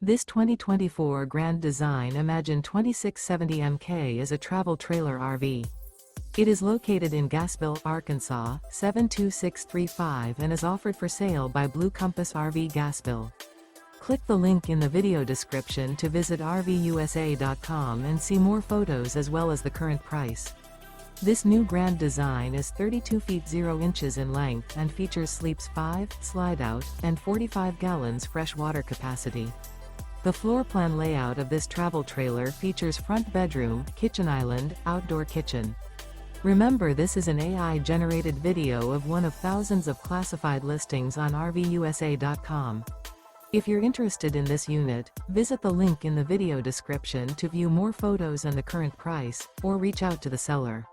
This 2024 Grand Design Imagine 2670 MK is a travel trailer RV. It is located in Gassville, Arkansas, 72635 and is offered for sale by Blue Compass RV Gassville. Click the link in the video description to visit RVUSA.com and see more photos as well as the current price. This new Grand Design is 32 feet 0 inches in length and features sleeps 5, Slideout, and 45 gallons fresh water capacity. The floor plan layout of this travel trailer features front bedroom, kitchen island, outdoor kitchen. Remember, this is an AI-generated video of one of thousands of classified listings on RVUSA.com. If you're interested in this unit, visit the link in the video description to view more photos and the current price, or reach out to the seller.